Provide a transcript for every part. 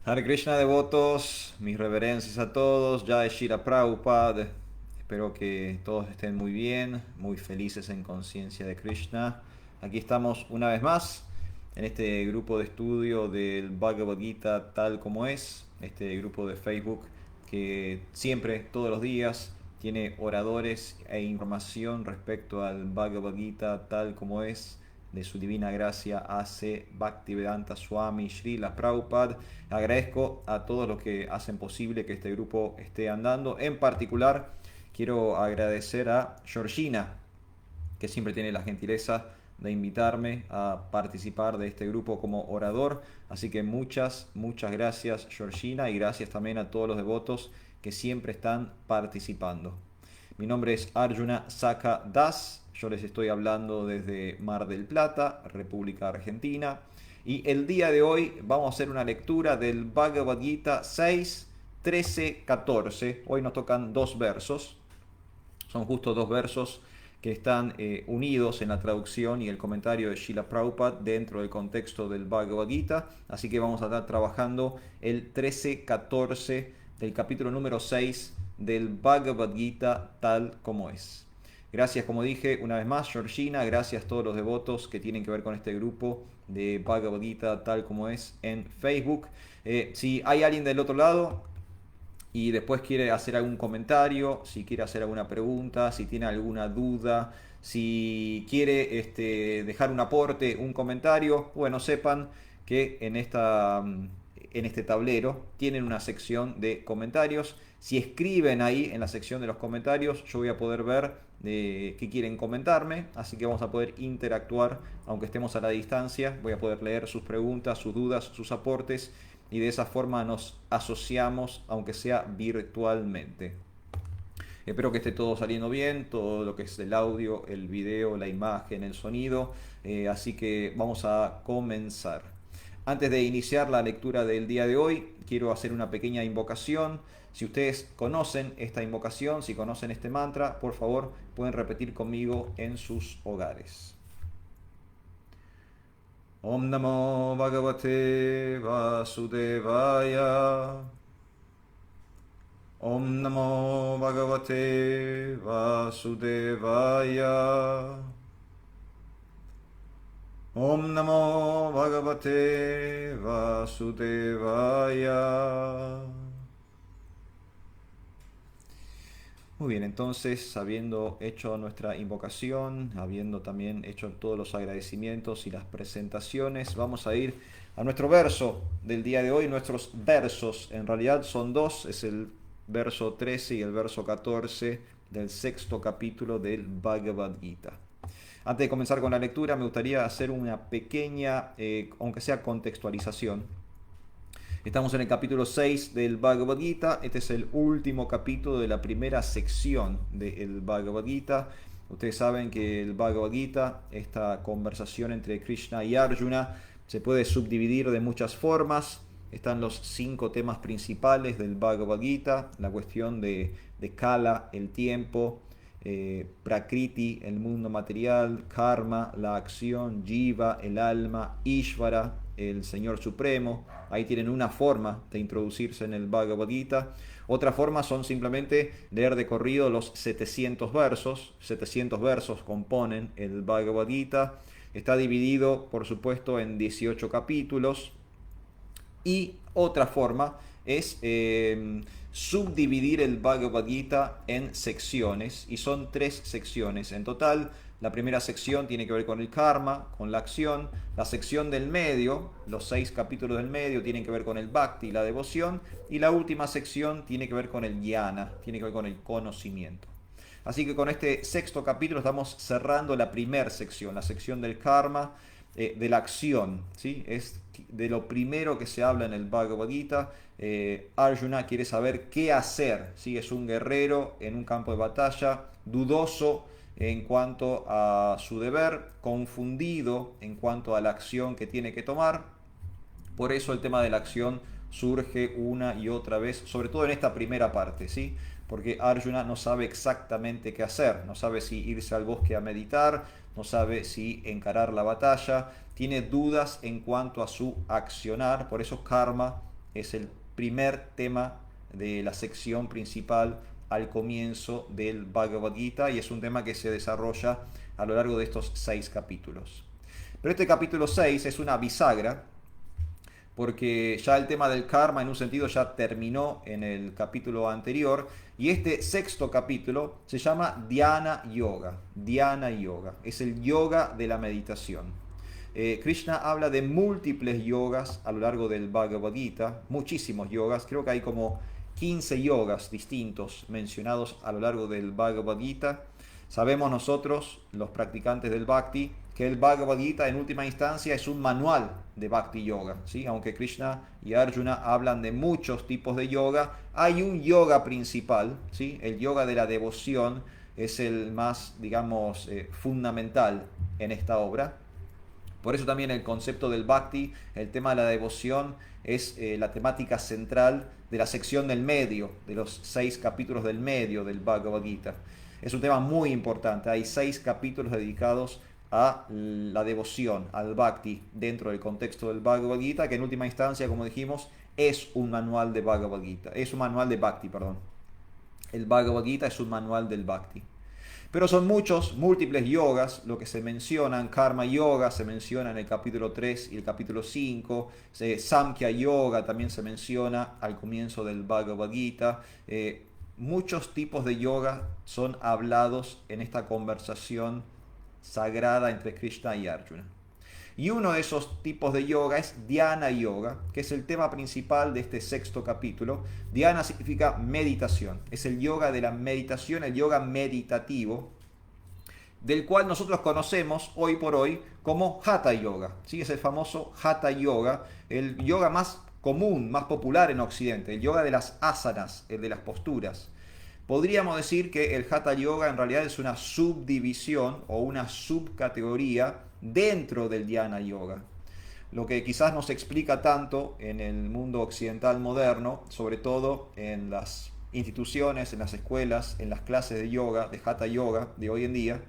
Hare Krishna devotos, mis reverencias a todos, Jai Shila Prabhupada. Espero que todos estén muy bien, muy felices en conciencia de Krishna. Aquí estamos una vez más en este grupo de estudio del Bhagavad Gita tal como es, este grupo de Facebook que siempre, todos los días, tiene oradores e información respecto al Bhagavad Gita tal como es, de su divina gracia hace Bhaktivedanta Swami Srila Prabhupada. Agradezco a todos los que hacen posible que este grupo esté andando. En particular, quiero agradecer a Georgina, que siempre tiene la gentileza de invitarme a participar de este grupo como orador. Así que muchas gracias Georgina y gracias también a todos los devotos que siempre están participando. Mi nombre es Arjuna Saka Das, yo les estoy hablando desde Mar del Plata, República Argentina. Y el día de hoy vamos a hacer una lectura del Bhagavad Gita 6, 13, 14. Hoy nos tocan dos versos, son justo dos versos que están unidos en la traducción y el comentario de Srila Prabhupada dentro del contexto del Bhagavad Gita. Así que vamos a estar trabajando el 13-14 del capítulo número 6 del Bhagavad Gita tal como es. Gracias, como dije, una vez más, Georgina. Gracias a todos los devotos que tienen que ver con este grupo de Bhagavad Gita tal como es en Facebook. Si hay alguien del otro lado y después quiere hacer algún comentario, si quiere hacer alguna pregunta, si tiene alguna duda, si quiere dejar un aporte, un comentario, bueno, sepan que en este tablero tienen una sección de comentarios. Si escriben ahí en la sección de los comentarios, yo voy a poder ver qué quieren comentarme, así que vamos a poder interactuar aunque estemos a la distancia. Voy a poder leer sus preguntas, sus dudas, sus aportes y de esa forma nos asociamos, aunque sea virtualmente. Espero que esté todo saliendo bien, todo lo que es el audio, el video, la imagen, el sonido. Así que vamos a comenzar. Antes de iniciar la lectura del día de hoy, quiero hacer una pequeña invocación. Si ustedes conocen esta invocación, si conocen este mantra, por favor pueden repetir conmigo en sus hogares. Om Namo Bhagavate Vasudevaya. Om Namo Bhagavate Vasudevaya. Om Namo Bhagavate Vasudevaya. Muy bien, entonces, habiendo hecho nuestra invocación, habiendo también hecho todos los agradecimientos y las presentaciones, vamos a ir a nuestro verso del día de hoy. Nuestros versos en realidad son dos, es el verso 13 y el verso 14 del sexto capítulo del Bhagavad Gita. Antes de comenzar con la lectura, me gustaría hacer una pequeña, aunque sea contextualización. Estamos en el capítulo 6 del Bhagavad Gita. Este es el último capítulo de la primera sección del Bhagavad Gita. Ustedes saben que el Bhagavad Gita, esta conversación entre Krishna y Arjuna, se puede subdividir de muchas formas. Están los 5 temas principales del Bhagavad Gita: la cuestión de Kala, el tiempo; Prakriti, el mundo material; Karma, la acción; Jiva, el alma; Ishvara, el Señor Supremo. Ahí tienen una forma de introducirse en el Bhagavad Gita. Otra forma son simplemente leer de corrido los 700 versos. 700 versos componen el Bhagavad Gita. Está dividido, por supuesto, en 18 capítulos. Y otra forma es subdividir el Bhagavad Gita en secciones, y son 3 secciones en total. La primera sección tiene que ver con el karma, con la acción. La sección del medio, los 6 capítulos del medio, tienen que ver con el bhakti, la devoción. Y la última sección tiene que ver con el jnana, tiene que ver con el conocimiento. Así que con este sexto capítulo estamos cerrando la primera sección, la sección del karma, de la acción, ¿sí? Es de lo primero que se habla en el Bhagavad Gita. Arjuna quiere saber qué hacer, ¿sí? Es un guerrero en un campo de batalla, dudoso en cuanto a su deber, confundido en cuanto a la acción que tiene que tomar. Por eso el tema de la acción surge una y otra vez, sobre todo en esta primera parte, ¿sí? Porque Arjuna no sabe exactamente qué hacer, no sabe si irse al bosque a meditar, no sabe si encarar la batalla, tiene dudas en cuanto a su accionar. Por eso karma Es el primer tema de la sección principal al comienzo del Bhagavad Gita y es un tema que se desarrolla a lo largo de estos 6 capítulos. Pero este capítulo 6 es una bisagra porque ya el tema del karma en un sentido ya terminó en el capítulo anterior y este sexto capítulo se llama Dhyana Yoga. Dhyana Yoga es el yoga de la meditación. Krishna habla de múltiples yogas a lo largo del Bhagavad Gita, muchísimos yogas, creo que hay como 15 yogas distintos mencionados a lo largo del Bhagavad Gita. Sabemos nosotros, los practicantes del Bhakti, que el Bhagavad Gita en última instancia es un manual de Bhakti Yoga, ¿sí? Aunque Krishna y Arjuna hablan de muchos tipos de yoga, hay un yoga principal, ¿sí? El yoga de la devoción es el más, digamos, fundamental en esta obra. Por eso también el concepto del Bhakti, el tema de la devoción, es la temática central de la sección del medio, de los 6 capítulos del medio del Bhagavad Gita. Es un tema muy importante, hay 6 capítulos dedicados a la devoción, al Bhakti, dentro del contexto del Bhagavad Gita, que en última instancia, como dijimos, es un manual de Bhagavad Gita, es un manual de Bhakti, perdón. El Bhagavad Gita es un manual del Bhakti. Pero son muchos, múltiples yogas, lo que se mencionan, Karma Yoga se menciona en el capítulo 3 y el capítulo 5, Samkhya Yoga también se menciona al comienzo del Bhagavad Gita. Muchos tipos de yoga son hablados en esta conversación sagrada entre Krishna y Arjuna. Y uno de esos tipos de yoga es Dhyana Yoga, que es el tema principal de este sexto capítulo. Dhyana significa meditación, es el yoga de la meditación, el yoga meditativo, del cual nosotros conocemos hoy por hoy como Hatha Yoga. ¿Sí? Es el famoso Hatha Yoga, el yoga más común, más popular en Occidente, el yoga de las asanas, el de las posturas. Podríamos decir que el Hatha Yoga en realidad es una subdivisión o una subcategoría dentro del Dhyana Yoga. Lo que quizás no se explica tanto en el mundo occidental moderno, sobre todo en las instituciones, en las escuelas, en las clases de yoga, de Hatha Yoga de hoy en día,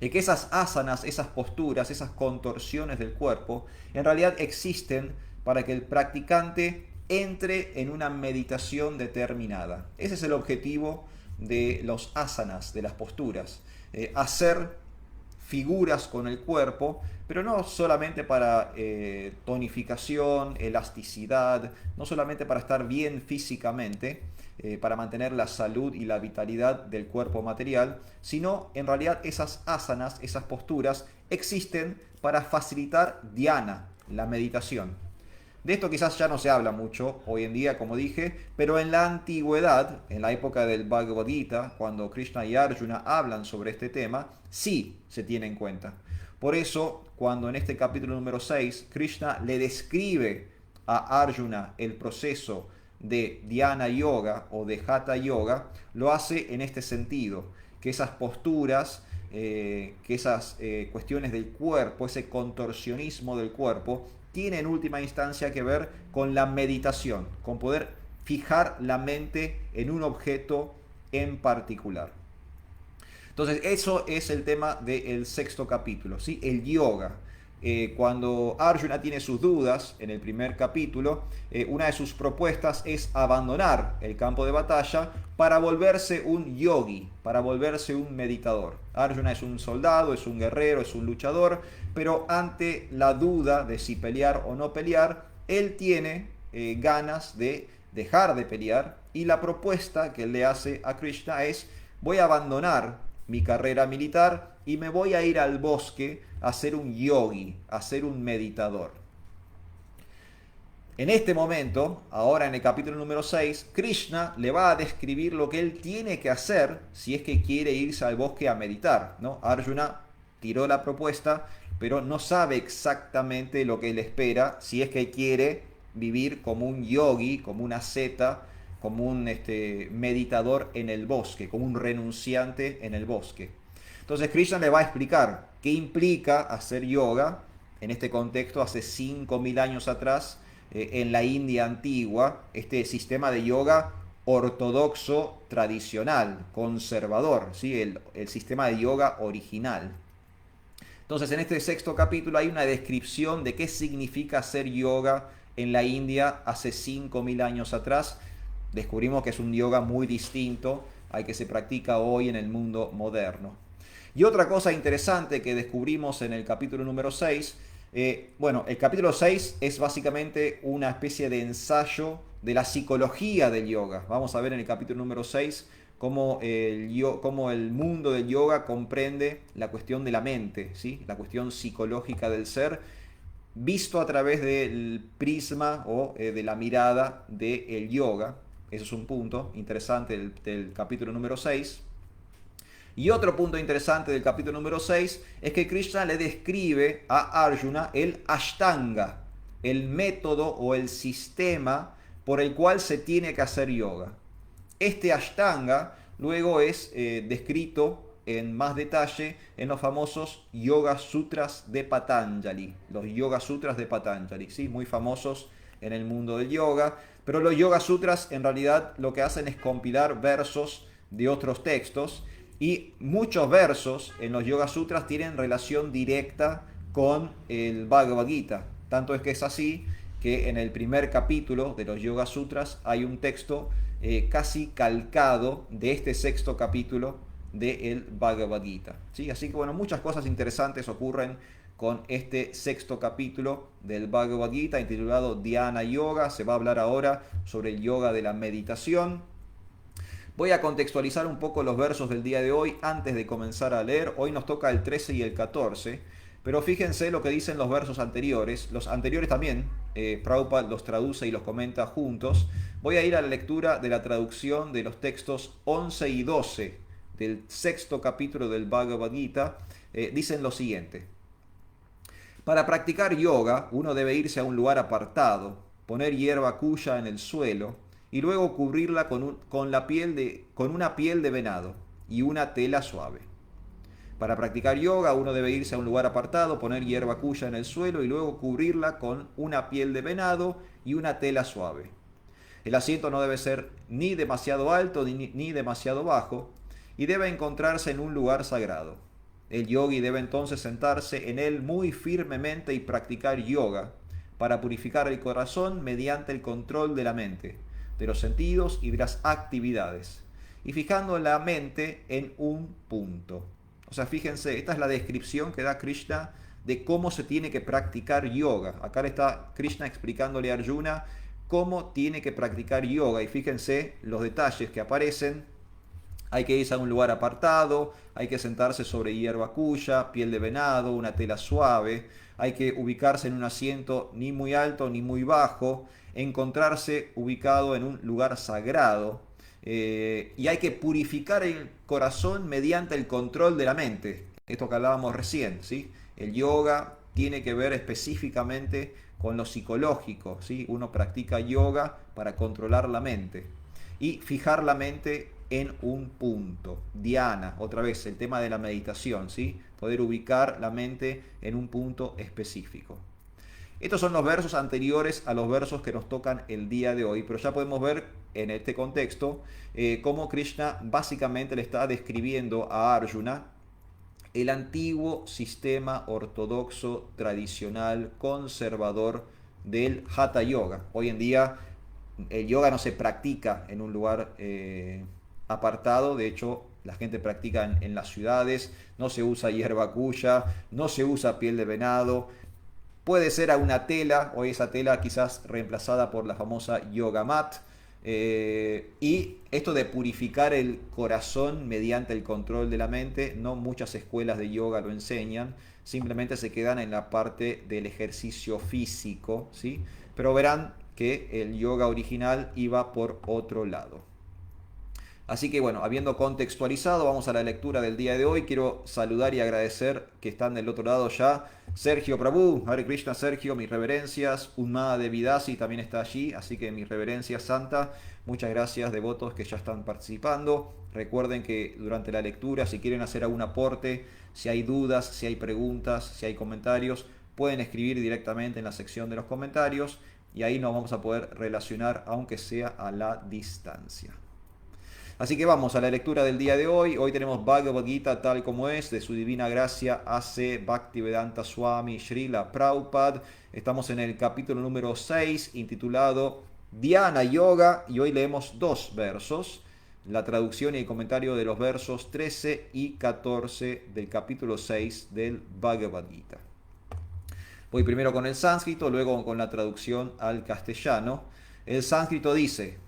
es que esas asanas, esas posturas, esas contorsiones del cuerpo, en realidad existen para que el practicante entre en una meditación determinada. Ese es el objetivo de los asanas, de las posturas. Hacer figuras con el cuerpo, pero no solamente para tonificación, elasticidad, no solamente para estar bien físicamente, para mantener la salud y la vitalidad del cuerpo material, sino en realidad esas asanas, esas posturas, existen para facilitar dhyana, la meditación. De esto quizás ya no se habla mucho hoy en día, como dije, pero en la antigüedad, en la época del Bhagavad Gita, cuando Krishna y Arjuna hablan sobre este tema, sí se tiene en cuenta. Por eso, cuando en este capítulo número 6, Krishna le describe a Arjuna el proceso de Dhyana Yoga o de Hatha Yoga, lo hace en este sentido, que esas posturas, que esas cuestiones del cuerpo, ese contorsionismo del cuerpo, tiene en última instancia que ver con la meditación, con poder fijar la mente en un objeto en particular. Entonces, eso es el tema del sexto capítulo, ¿sí? El yoga. Cuando Arjuna tiene sus dudas en el primer capítulo, una de sus propuestas es abandonar el campo de batalla para volverse un yogi, para volverse un meditador. Arjuna es un soldado, es un guerrero, es un luchador, pero ante la duda de si pelear o no pelear, él tiene ganas de dejar de pelear y la propuesta que él le hace a Krishna es: voy a abandonar mi carrera militar y me voy a ir al bosque a ser un yogi, a ser un meditador. En este momento, ahora en el capítulo número 6, Krishna le va a describir lo que él tiene que hacer si es que quiere irse al bosque a meditar, ¿no? Arjuna tiró la propuesta, pero no sabe exactamente lo que él espera si es que quiere vivir como un yogi, como una asceta, como un meditador en el bosque, como un renunciante en el bosque. Entonces Krishna le va a explicar qué implica hacer yoga en este contexto hace 5.000 años atrás, en la India antigua, este sistema de yoga ortodoxo, tradicional, conservador, ¿sí? El sistema de yoga original. Entonces en este sexto capítulo hay una descripción de qué significa hacer yoga en la India hace 5.000 años atrás. Descubrimos que es un yoga muy distinto al que se practica hoy en el mundo moderno. Y otra cosa interesante que descubrimos en el capítulo número 6, bueno, el capítulo 6 es básicamente una especie de ensayo de la psicología del yoga. Vamos a ver en el capítulo número 6 cómo el mundo del yoga comprende la cuestión de la mente, ¿sí? La cuestión psicológica del ser, visto a través del prisma o de la mirada del yoga. Eso es un punto interesante del capítulo número 6. Y otro punto interesante del capítulo número 6 es que Krishna le describe a Arjuna el Ashtanga, el método o el sistema por el cual se tiene que hacer yoga. Este Ashtanga luego es descrito en más detalle en los famosos Yoga Sutras de Patanjali, los Yoga Sutras de Patanjali, ¿sí? Muy famosos en el mundo del yoga, pero los Yoga Sutras en realidad lo que hacen es compilar versos de otros textos, y muchos versos en los Yoga Sutras tienen relación directa con el Bhagavad Gita. Tanto es que es así que en el primer capítulo de los Yoga Sutras hay un texto casi calcado de este sexto capítulo del Bhagavad Gita, ¿sí? Así que bueno, muchas cosas interesantes ocurren con este sexto capítulo del Bhagavad Gita intitulado Dhyana Yoga. Se va a hablar ahora sobre el yoga de la meditación. Voy a contextualizar un poco los versos del día de hoy antes de comenzar a leer. Hoy nos toca el 13 y el 14, pero fíjense lo que dicen los versos anteriores. Los anteriores también, Prabhupada los traduce y los comenta juntos. Voy a ir a la lectura de la traducción de los textos 11 y 12 del sexto capítulo del Bhagavad Gita. Dicen lo siguiente: para practicar yoga, uno debe irse a un lugar apartado, poner hierba kuya en el suelo y luego cubrirla con una piel de venado y una tela suave. Para practicar yoga, uno debe irse a un lugar apartado, poner hierba kuya en el suelo y luego cubrirla con una piel de venado y una tela suave. El asiento no debe ser ni demasiado alto ni demasiado bajo y debe encontrarse en un lugar sagrado. El yogi debe entonces sentarse en él muy firmemente y practicar yoga para purificar el corazón mediante el control de la mente, de los sentidos y de las actividades, y fijando la mente en un punto. O sea, fíjense, esta es la descripción que da Krishna de cómo se tiene que practicar yoga. Acá le está Krishna explicándole a Arjuna cómo tiene que practicar yoga, y fíjense los detalles que aparecen. Hay que irse a un lugar apartado, hay que sentarse sobre hierba kuya, piel de venado, una tela suave, hay que ubicarse en un asiento ni muy alto ni muy bajo, encontrarse ubicado en un lugar sagrado, y hay que purificar el corazón mediante el control de la mente. Esto que hablábamos recién, ¿sí? El yoga tiene que ver específicamente con lo psicológico, ¿sí? Uno practica yoga para controlar la mente y fijar la mente en un punto. Dhyana, otra vez el tema de la meditación, ¿sí? Poder ubicar la mente en un punto específico. Estos son los versos anteriores a los versos que nos tocan el día de hoy, pero ya podemos ver en este contexto cómo Krishna básicamente le está describiendo a Arjuna el antiguo sistema ortodoxo, tradicional, conservador del Hatha Yoga. Hoy en día el yoga no se practica en un lugar apartado. De hecho, la gente practica en las ciudades, no se usa hierba kuya, no se usa piel de venado. Puede ser a una tela, hoy esa tela quizás reemplazada por la famosa yoga mat. Y esto de purificar el corazón mediante el control de la mente, no muchas escuelas de yoga lo enseñan, simplemente se quedan en la parte del ejercicio físico, ¿sí? Pero verán que el yoga original iba por otro lado. Así que bueno, habiendo contextualizado, vamos a la lectura del día de hoy. Quiero saludar y agradecer que están del otro lado ya Sergio Prabhu, Hare Krishna Sergio, mis reverencias. Unmada de Vidasi también está allí, así que mis reverencias santa. Muchas gracias devotos que ya están participando. Recuerden que durante la lectura, si quieren hacer algún aporte, si hay dudas, si hay preguntas, si hay comentarios, pueden escribir directamente en la sección de los comentarios y ahí nos vamos a poder relacionar, aunque sea a la distancia. Así que vamos a la lectura del día de hoy. Hoy tenemos Bhagavad Gita tal como es, de su divina gracia A.C. Bhaktivedanta Swami Srila Prabhupada. Estamos en el capítulo número 6, intitulado Dhyana Yoga, y hoy leemos dos versos. La traducción y el comentario de los versos 13 y 14 del capítulo 6 del Bhagavad Gita. Voy primero con el sánscrito, luego con la traducción al castellano. El sánscrito dice: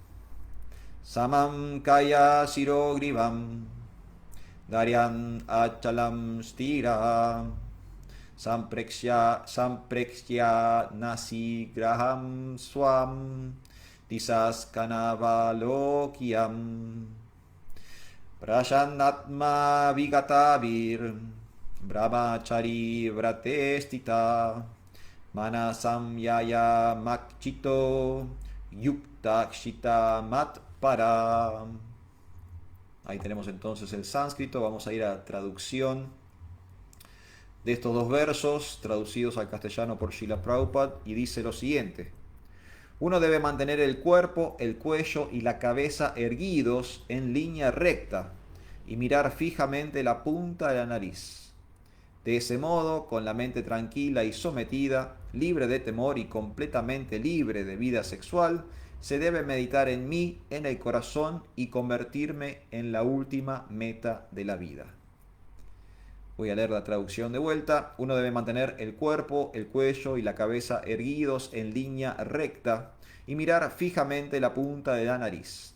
Samam kaya sirogrivam daryan achalam stira sampreksya nasi graham swam disas kanavalokyam prashannatma vigatavir brahmachari vratestita manasam yaya makchito yuktakshita mat para. Ahí tenemos entonces el sánscrito. Vamos a ir a traducción de estos dos versos, traducidos al castellano por Srila Prabhupada, y dice lo siguiente: uno debe mantener el cuerpo, el cuello y la cabeza erguidos en línea recta y mirar fijamente la punta de la nariz. De ese modo, con la mente tranquila y sometida, libre de temor y completamente libre de vida sexual, se debe meditar en mí, en el corazón, y convertirme en la última meta de la vida. Voy a leer la traducción de vuelta. Uno debe mantener el cuerpo, el cuello y la cabeza erguidos en línea recta y mirar fijamente la punta de la nariz.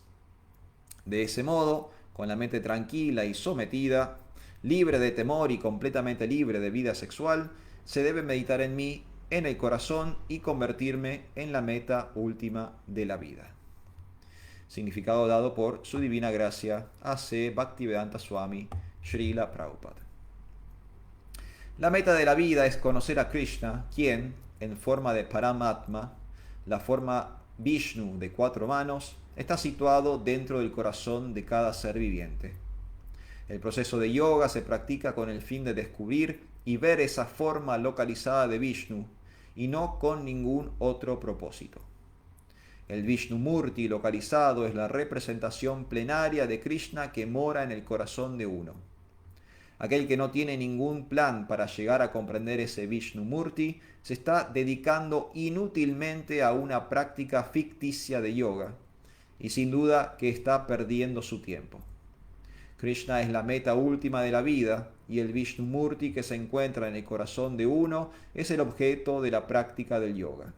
De ese modo, con la mente tranquila y sometida, libre de temor y completamente libre de vida sexual, se debe meditar en mí, en el corazón, y convertirme en la meta última de la vida. Significado dado por su divina gracia A.C. Bhaktivedanta Swami Srila Prabhupada. La meta de la vida es conocer a Krishna, quien, en forma de Paramatma, la forma Vishnu de 4 manos, está situado dentro del corazón de cada ser viviente. El proceso de yoga se practica con el fin de descubrir y ver esa forma localizada de Vishnu, y no con ningún otro propósito. El Vishnu Murti localizado es la representación plenaria de Krishna que mora en el corazón de uno. Aquel que no tiene ningún plan para llegar a comprender ese Vishnu Murti se está dedicando inútilmente a una práctica ficticia de yoga, y sin duda que está perdiendo su tiempo. Krishna es la meta última de la vida, y el Vishnu Murti que se encuentra en el corazón de uno es el objeto de la práctica del yoga.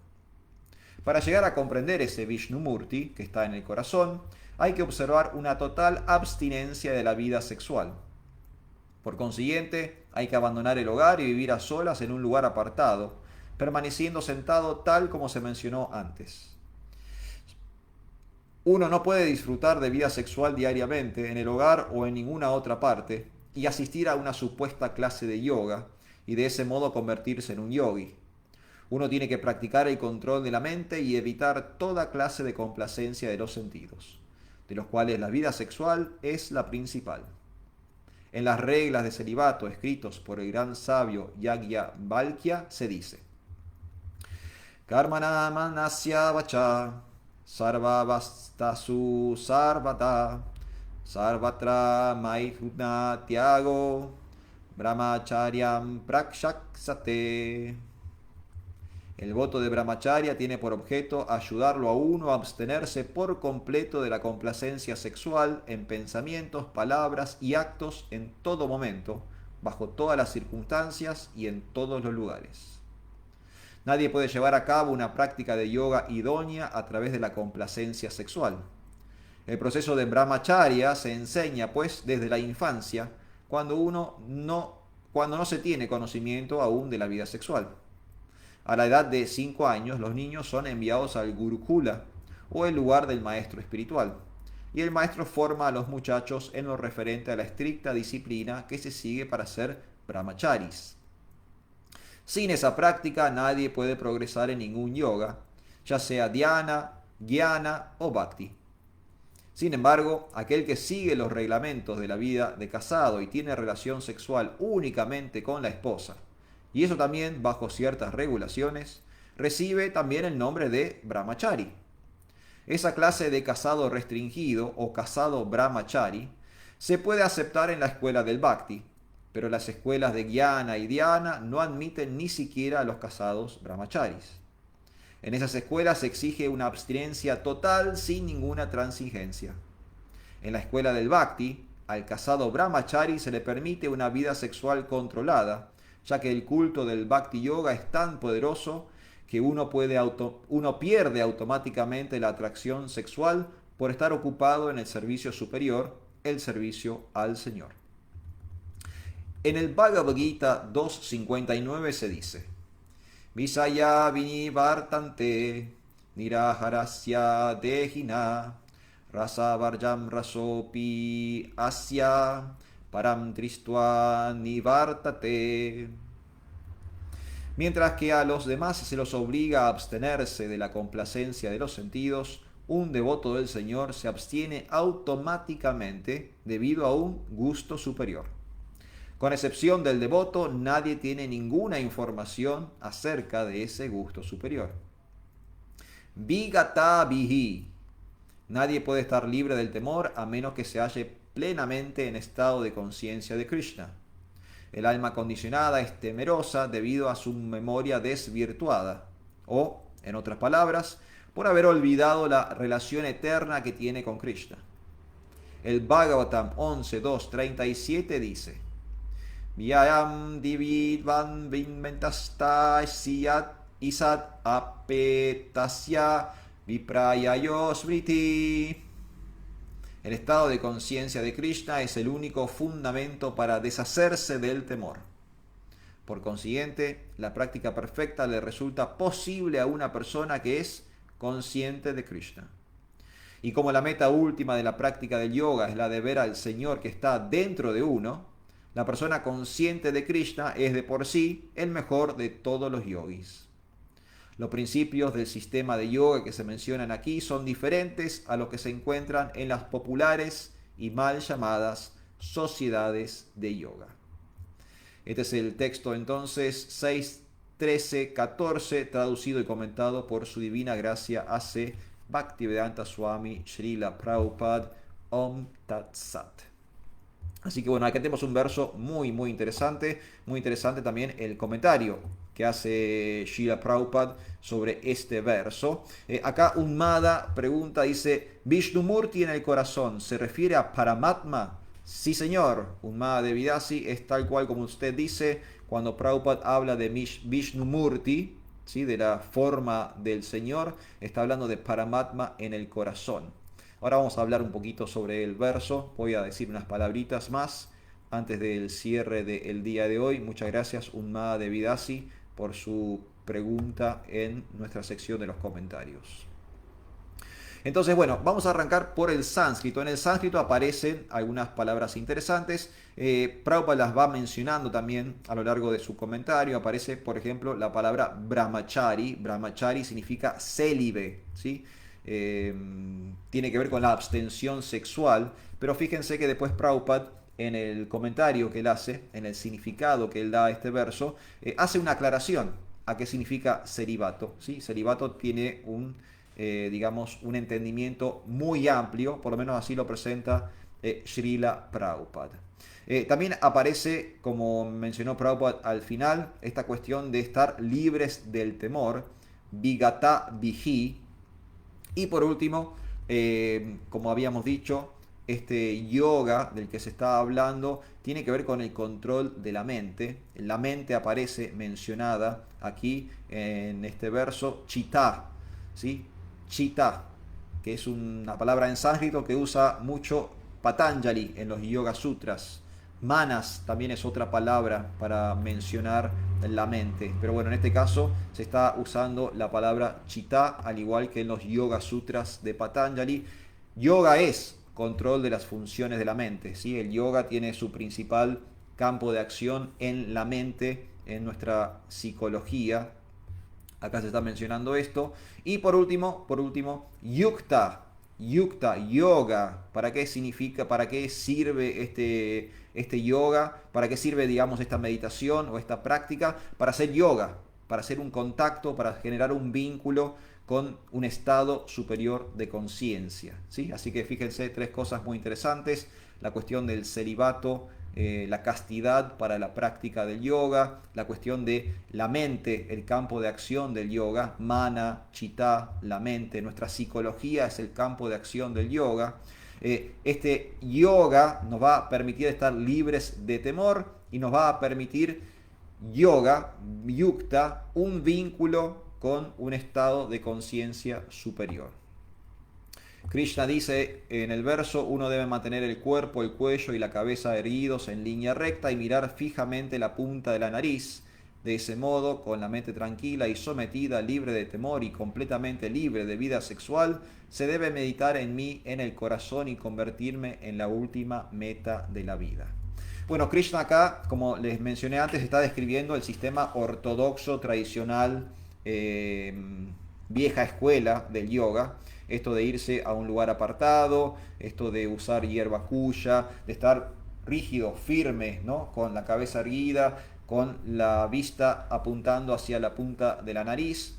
Para llegar a comprender ese Vishnu Murti que está en el corazón, hay que observar una total abstinencia de la vida sexual. Por consiguiente, hay que abandonar el hogar y vivir a solas en un lugar apartado, permaneciendo sentado tal como se mencionó antes. Uno no puede disfrutar de vida sexual diariamente en el hogar o en ninguna otra parte y asistir a una supuesta clase de yoga y de ese modo convertirse en un yogi. Uno tiene que practicar el control de la mente y evitar toda clase de complacencia de los sentidos, de los cuales la vida sexual es la principal. En las reglas de celibato escritos por el gran sabio Yajnavalkya se dice: Karmana manasya vacha sarvavastasu sarvata sarvatra maihuna tyago brahmacharyam prakshaksate. El voto de brahmacharya tiene por objeto ayudarlo a uno a abstenerse por completo de la complacencia sexual en pensamientos, palabras y actos en todo momento, bajo todas las circunstancias y en todos los lugares. Nadie puede llevar a cabo una práctica de yoga idónea a través de la complacencia sexual. El proceso de brahmacharya se enseña, pues, desde la infancia, cuando no se tiene conocimiento aún de la vida sexual. A la edad de 5 años, los niños son enviados al Gurukula, o el lugar del maestro espiritual, y el maestro forma a los muchachos en lo referente a la estricta disciplina que se sigue para ser brahmacharis. Sin esa práctica, nadie puede progresar en ningún yoga, ya sea dhyana, jnana o bhakti. Sin embargo, aquel que sigue los reglamentos de la vida de casado y tiene relación sexual únicamente con la esposa, y eso también bajo ciertas regulaciones, recibe también el nombre de brahmachari. Esa clase de casado restringido o casado brahmachari se puede aceptar en la escuela del Bhakti, pero las escuelas de Jnana y Dhyana no admiten ni siquiera a los casados brahmacharis. En esas escuelas se exige una abstinencia total sin ninguna transigencia. En la escuela del Bhakti, al casado brahmachari se le permite una vida sexual controlada, ya que el culto del Bhakti Yoga es tan poderoso que uno pierde automáticamente la atracción sexual por estar ocupado en el servicio superior, el servicio al Señor. En el Bhagavad Gita 2.59 se dice: Visaya vinivartante niraharasya dehina rasa varjam rasopi asya param tristua nivartate. Mientras que a los demás se los obliga a abstenerse de la complacencia de los sentidos, un devoto del Señor se abstiene automáticamente debido a un gusto superior. Con excepción del devoto, nadie tiene ninguna información acerca de ese gusto superior. Vigata vihi. Nadie puede estar libre del temor a menos que se halle plenamente en estado de conciencia de Krishna. El alma condicionada es temerosa debido a su memoria desvirtuada, o, en otras palabras, por haber olvidado la relación eterna que tiene con Krishna. El Bhagavatam 11.2.37 dice: Vyayam dividvan vinmentasta isat apetasya viprayayo smriti. El estado de conciencia de Krishna es el único fundamento para deshacerse del temor. Por consiguiente, la práctica perfecta le resulta posible a una persona que es consciente de Krishna. Y como la meta última de la práctica del yoga es la de ver al Señor que está dentro de uno, la persona consciente de Krishna es de por sí el mejor de todos los yogis. Los principios del sistema de yoga que se mencionan aquí son diferentes a los que se encuentran en las populares y mal llamadas sociedades de yoga. Este es el texto entonces 6.13.14, traducido y comentado por su divina gracia A.C. Bhaktivedanta Swami Srila Prabhupada Om Tat Sat. Así que bueno, aquí tenemos un verso muy interesante también el comentario que hace Srila Prabhupada sobre este verso. Acá Unmada pregunta, dice: Vishnumurti en el corazón, ¿se refiere a Paramatma? Sí señor, Unmada de Vidasi, es tal cual como usted dice, cuando Prabhupada habla de Vishnumurti, ¿sí?, de la forma del Señor, está hablando de Paramatma en el corazón. Ahora vamos a hablar un poquito sobre el verso, voy a decir unas palabritas más antes del cierre del día de hoy. Muchas gracias Unmada de Vidasi por su pregunta en nuestra sección de los comentarios. Entonces, bueno, vamos a arrancar por el sánscrito. En el sánscrito aparecen algunas palabras interesantes. Prabhupada las va mencionando también a lo largo de su comentario. Aparece, por ejemplo, la palabra brahmachari. Brahmachari significa célibe, ¿sí? Tiene que ver con la abstención sexual, pero fíjense que después Prabhupada, en el comentario que él hace, en el significado que él da a este verso, hace una aclaración a qué significa celibato, ¿sí? Celibato tiene digamos, un entendimiento muy amplio, por lo menos así lo presenta Srila Prabhupada. También aparece, como mencionó Prabhupada al final, esta cuestión de estar libres del temor, vigata vihi. Y por último, como habíamos dicho, este yoga del que se está hablando tiene que ver con el control de la mente. La mente aparece mencionada aquí en este verso, chitta, ¿sí? Chitta, que es una palabra en sánscrito que usa mucho Patanjali en los Yoga Sutras. Manas también es otra palabra para mencionar la mente, pero bueno, en este caso se está usando la palabra chitta, al igual que en los Yoga Sutras de Patanjali. Yoga es control de las funciones de la mente, ¿sí? El yoga tiene su principal campo de acción en la mente, en nuestra psicología. Acá se está mencionando esto. Y por último, yukta, yoga. ¿Para qué significa? ¿Para qué sirve este yoga? ¿Para qué sirve, digamos, esta meditación o esta práctica? Para hacer yoga, para hacer un contacto, para generar un vínculo con un estado superior de conciencia, ¿sí? Así que fíjense, tres cosas muy interesantes: la cuestión del celibato, la castidad para la práctica del yoga, la cuestión de la mente, el campo de acción del yoga, mana, chitta, la mente, nuestra psicología es el campo de acción del yoga. Este yoga nos va a permitir estar libres de temor y nos va a permitir yoga, yukta, un vínculo con un estado de conciencia superior. Krishna dice en el verso: uno debe mantener el cuerpo, el cuello y la cabeza erguidos en línea recta y mirar fijamente la punta de la nariz. De ese modo, con la mente tranquila y sometida, libre de temor y completamente libre de vida sexual, se debe meditar en mí, en el corazón, y convertirme en la última meta de la vida. Bueno, Krishna acá, como les mencioné antes, está describiendo el sistema ortodoxo, tradicional, vieja escuela del yoga. Esto de irse a un lugar apartado, esto de usar hierba kuya, de estar rígido, firme, ¿no? Con la cabeza erguida, con la vista apuntando hacia la punta de la nariz.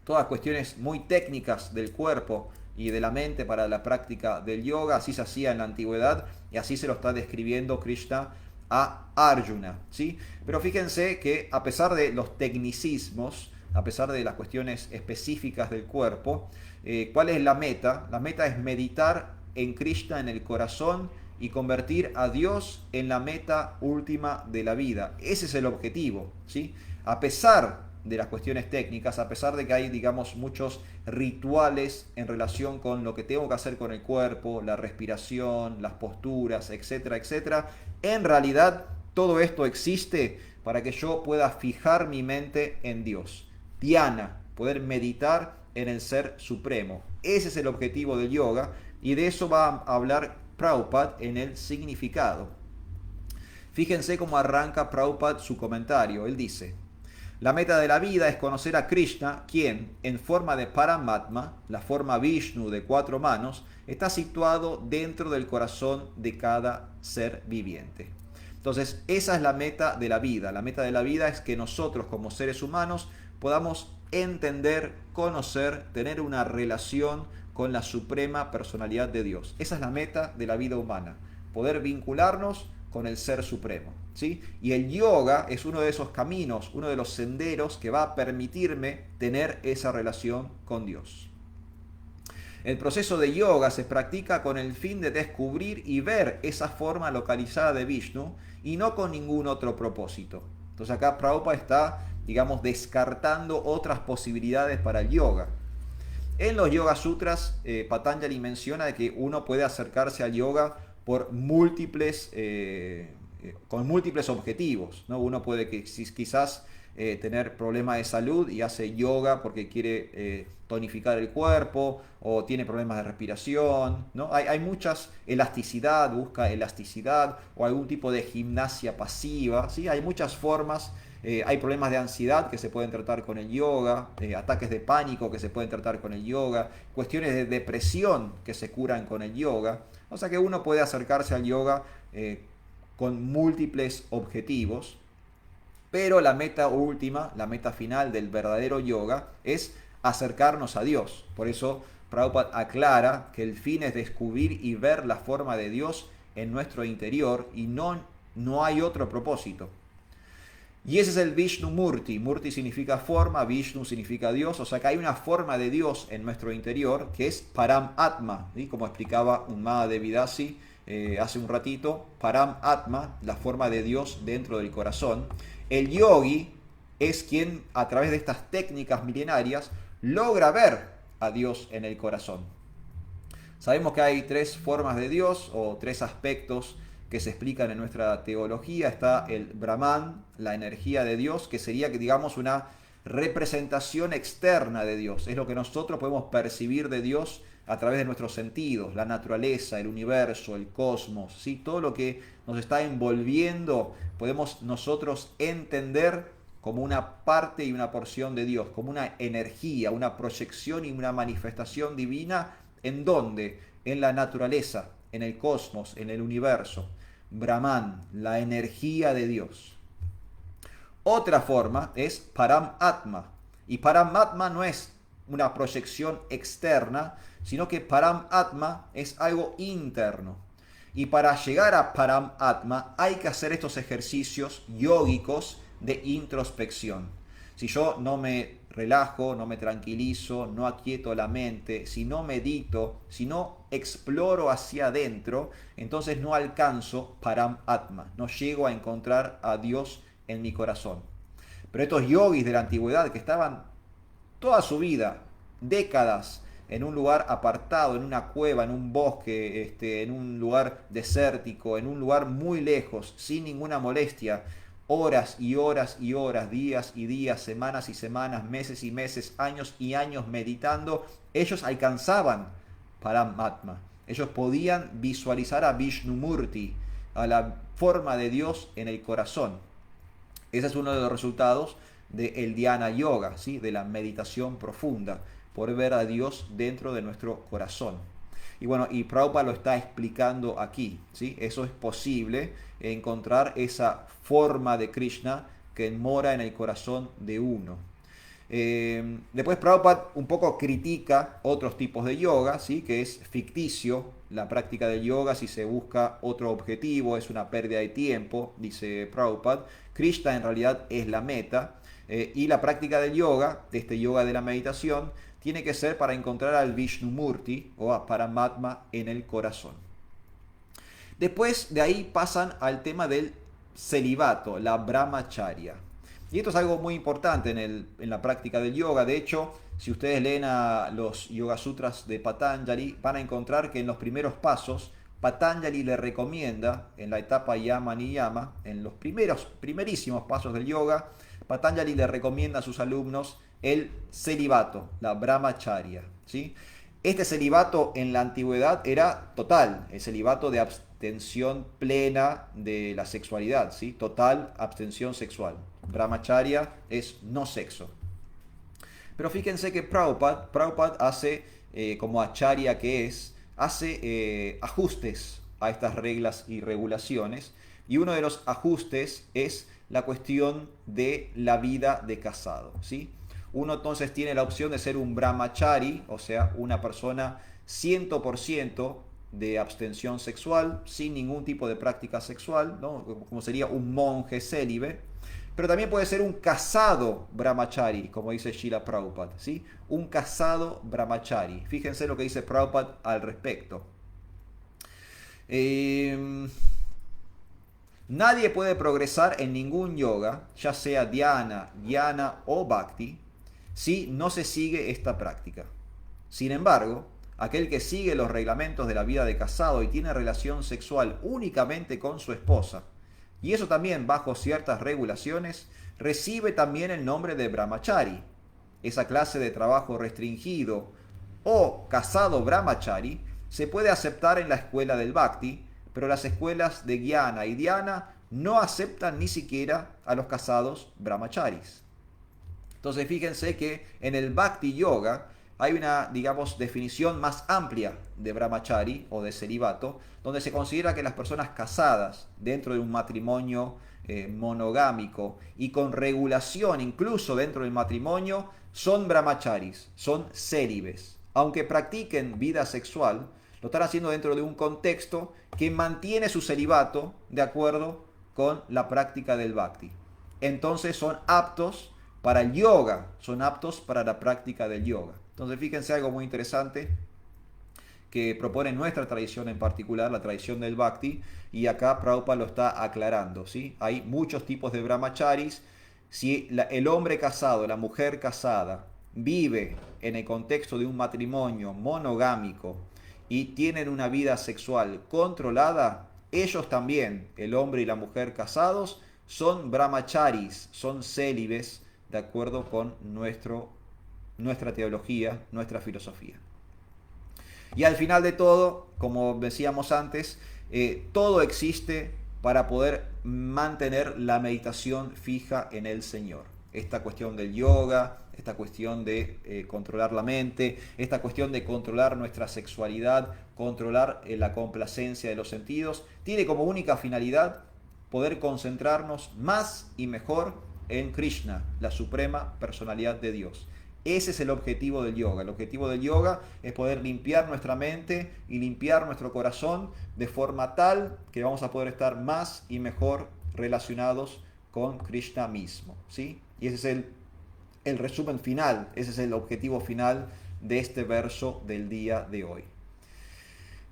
Todas cuestiones muy técnicas del cuerpo y de la mente para la práctica del yoga. Así se hacía en la antigüedad y así se lo está describiendo Krishna a Arjuna, ¿sí? Pero fíjense que a pesar de los tecnicismos, a pesar de las cuestiones específicas del cuerpo, ¿cuál es la meta? La meta es meditar en Krishna en el corazón y convertir a Dios en la meta última de la vida. Ese es el objetivo, ¿sí? A pesar de las cuestiones técnicas, a pesar de que hay, digamos, muchos rituales en relación con lo que tengo que hacer con el cuerpo, la respiración, las posturas, etcétera, etcétera, en realidad todo esto existe para que yo pueda fijar mi mente en Dios. Dhyana, poder meditar en el Ser Supremo. Ese es el objetivo del yoga y de eso va a hablar Prabhupada en el significado. Fíjense cómo arranca Prabhupada su comentario. Él dice: la meta de la vida es conocer a Krishna, quien, en forma de Paramatma, la forma Vishnu de 4 manos, está situado dentro del corazón de cada ser viviente. Entonces, esa es la meta de la vida. La meta de la vida es que nosotros, como seres humanos, podamos entender, conocer, tener una relación con la suprema personalidad de Dios. Esa es la meta de la vida humana, poder vincularnos con el Ser Supremo, ¿sí? Y el yoga es uno de esos caminos, uno de los senderos que va a permitirme tener esa relación con Dios. El proceso de yoga se practica con el fin de descubrir y ver esa forma localizada de Vishnu y no con ningún otro propósito. Entonces acá Prabhupada está, digamos, descartando otras posibilidades para el yoga. En los Yoga Sutras, Patanjali menciona de que uno puede acercarse al yoga por con múltiples objetivos, ¿no? Uno puede quizás tener problemas de salud y hace yoga porque quiere tonificar el cuerpo, o tiene problemas de respiración, ¿no? Hay muchas elasticidad, busca elasticidad, o algún tipo de gimnasia pasiva, ¿sí? Hay muchas formas. Hay problemas de ansiedad que se pueden tratar con el yoga, ataques de pánico que se pueden tratar con el yoga, cuestiones de depresión que se curan con el yoga. O sea que uno puede acercarse al yoga con múltiples objetivos, pero la meta última, la meta final del verdadero yoga es acercarnos a Dios. Por eso Prabhupada aclara que el fin es descubrir y ver la forma de Dios en nuestro interior y no hay otro propósito. Y ese es el Vishnu Murti. Murti significa forma, Vishnu significa Dios. O sea que hay una forma de Dios en nuestro interior que es Param Atma, ¿sí? Como explicaba Unmada Devidasi hace un ratito. Param Atma, la forma de Dios dentro del corazón. El yogi es quien, a través de estas técnicas milenarias, logra ver a Dios en el corazón. Sabemos que hay 3 formas de Dios, o 3 aspectos que se explican en nuestra teología. Está el Brahman, la energía de Dios, que sería, digamos, una representación externa de Dios. Es lo que nosotros podemos percibir de Dios a través de nuestros sentidos, la naturaleza, el universo, el cosmos, ¿sí? Todo lo que nos está envolviendo podemos nosotros entender como una parte y una porción de Dios, como una energía, una proyección y una manifestación divina. ¿En dónde? En la naturaleza, en el cosmos, en el universo. Brahman, la energía de Dios. Otra forma es Paramatma. Y Paramatma no es una proyección externa, sino que Paramatma es algo interno. Y para llegar a Paramatma hay que hacer estos ejercicios yógicos de introspección. Si yo no me relajo, no me tranquilizo, no aquieto la mente, si no medito, si no exploro hacia adentro, entonces no alcanzo Paramatma, no llego a encontrar a Dios en mi corazón. Pero estos yogis de la antigüedad que estaban toda su vida, décadas, en un lugar apartado, en una cueva, en un bosque, en un lugar desértico, en un lugar muy lejos, sin ninguna molestia, horas y horas y horas, días y días, semanas y semanas, meses y meses, años y años meditando, ellos alcanzaban Paramatma. Ellos podían visualizar a Vishnumurti, a la forma de Dios en el corazón. Ese es uno de los resultados del Dhyana Yoga, ¿sí? De la meditación profunda, por ver a Dios dentro de nuestro corazón. Y bueno, y Prabhupada lo está explicando aquí, ¿sí? Eso es posible, encontrar esa forma de Krishna que mora en el corazón de uno. Después Prabhupada un poco critica otros tipos de yoga, ¿sí? Que es ficticio la práctica del yoga si se busca otro objetivo, es una pérdida de tiempo, dice Prabhupada. Krishna en realidad es la meta, y la práctica del yoga, de este yoga de la meditación, tiene que ser para encontrar al Vishnumurti o a Paramatma en el corazón. Después de ahí pasan al tema del celibato, la brahmacharya. Y esto es algo muy importante en la práctica del yoga. De hecho, si ustedes leen a los Yoga Sutras de Patanjali, van a encontrar que en los primeros pasos, Patanjali le recomienda, en la etapa Yama Niyama, en los primerísimos pasos del yoga, Patanjali le recomienda a sus alumnos el celibato, la brahmacharya, ¿sí? Este celibato en la antigüedad era total, el celibato de abstención plena de la sexualidad, ¿sí? Total abstención sexual. Brahmacharya es no sexo. Pero fíjense que Prabhupada hace, como acharya que es, hace ajustes a estas reglas y regulaciones. Y uno de los ajustes es la cuestión de la vida de casado, ¿sí? Uno entonces tiene la opción de ser un brahmachari, o sea, una persona 100% de abstención sexual, sin ningún tipo de práctica sexual, ¿no? Como sería un monje célibe. Pero también puede ser un casado brahmachari, como dice Srila Prabhupada, ¿sí? Un casado brahmachari. Fíjense lo que dice Prabhupada al respecto. Nadie puede progresar en ningún yoga, ya sea dhyana, jnana o bhakti, si no se sigue esta práctica. Sin embargo, aquel que sigue los reglamentos de la vida de casado y tiene relación sexual únicamente con su esposa, y eso también bajo ciertas regulaciones, recibe también el nombre de brahmachari. Esa clase de trabajo restringido o casado brahmachari se puede aceptar en la escuela del bhakti, pero las escuelas de jnana y dhyana no aceptan ni siquiera a los casados brahmacharis. Entonces fíjense que en el bhakti yoga hay una, digamos, definición más amplia de brahmachari o de celibato, donde se considera que las personas casadas dentro de un matrimonio monogámico y con regulación incluso dentro del matrimonio son brahmacharis, son célibes. Aunque practiquen vida sexual, lo están haciendo dentro de un contexto que mantiene su celibato de acuerdo con la práctica del bhakti. Entonces son aptos para el yoga, son aptos para la práctica del yoga. Entonces fíjense algo muy interesante que propone nuestra tradición en particular, la tradición del bhakti, y acá Prabhupada lo está aclarando, ¿sí? Hay muchos tipos de brahmacharis. Si el hombre casado, la mujer casada, vive en el contexto de un matrimonio monogámico y tienen una vida sexual controlada, ellos también, el hombre y la mujer casados, son brahmacharis, son célibes, de acuerdo con nuestra teología, nuestra filosofía. Y al final de todo, como decíamos antes, todo existe para poder mantener la meditación fija en el Señor. Esta cuestión del yoga, esta cuestión de controlar la mente, esta cuestión de controlar nuestra sexualidad, controlar la complacencia de los sentidos, tiene como única finalidad poder concentrarnos más y mejor en Krishna, la suprema personalidad de Dios. Ese es el objetivo del yoga. El objetivo del yoga es poder limpiar nuestra mente y limpiar nuestro corazón de forma tal que vamos a poder estar más y mejor relacionados con Krishna mismo, ¿sí? Y ese es el resumen final, ese es el objetivo final de este verso del día de hoy.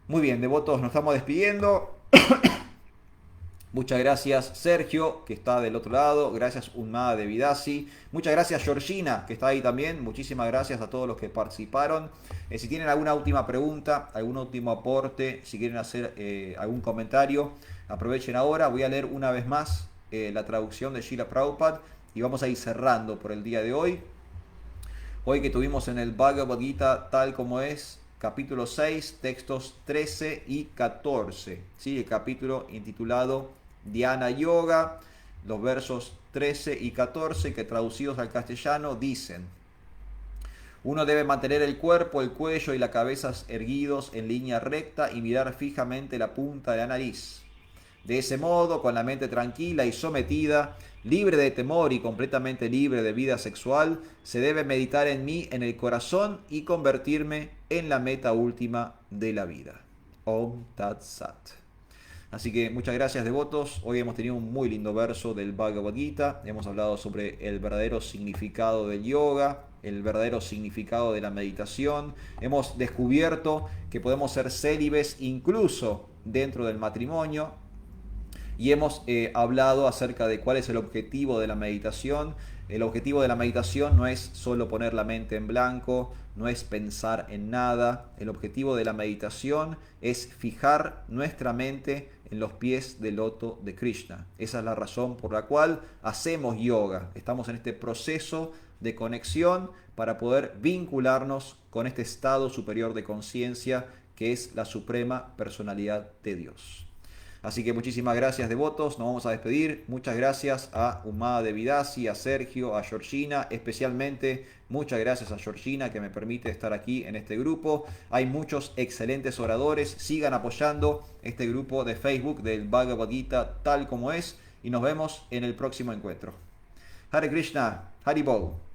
Muy bien, devotos, nos estamos despidiendo. Muchas gracias Sergio, que está del otro lado. Gracias Unmada de Vidasi. Muchas gracias Georgina, que está ahí también. Muchísimas gracias a todos los que participaron. Si tienen alguna última pregunta, algún último aporte, si quieren hacer algún comentario, aprovechen ahora. Voy a leer una vez más la traducción de Srila Prabhupada y vamos a ir cerrando por el día de hoy. Hoy que tuvimos en el Bhagavad Gita tal como es, capítulo 6, textos 13 y 14. ¿Sí? El capítulo intitulado Dhyana Yoga, los versos 13 y 14 que traducidos al castellano dicen: uno debe mantener el cuerpo, el cuello y la cabeza erguidos en línea recta y mirar fijamente la punta de la nariz. De ese modo, con la mente tranquila y sometida, libre de temor y completamente libre de vida sexual, se debe meditar en mí, en el corazón, y convertirme en la meta última de la vida. Om Tat Sat. Así que muchas gracias, devotos. Hoy hemos tenido un muy lindo verso del Bhagavad Gita. Hemos hablado sobre el verdadero significado del yoga, el verdadero significado de la meditación. Hemos descubierto que podemos ser célibes incluso dentro del matrimonio. Y hemos hablado acerca de cuál es el objetivo de la meditación. El objetivo de la meditación no es solo poner la mente en blanco, no es pensar en nada. El objetivo de la meditación es fijar nuestra mente en los pies del loto de Krishna. Esa es la razón por la cual hacemos yoga. Estamos en este proceso de conexión para poder vincularnos con este estado superior de conciencia que es la suprema personalidad de Dios. Así que muchísimas gracias, devotos. Nos vamos a despedir. Muchas gracias a Unmada de Vidasi, a Sergio, a Georgina. Especialmente muchas gracias a Georgina, que me permite estar aquí en este grupo. Hay muchos excelentes oradores. Sigan apoyando este grupo de Facebook del Bhagavad Gita tal como es. Y nos vemos en el próximo encuentro. Hare Krishna, Hari Bol.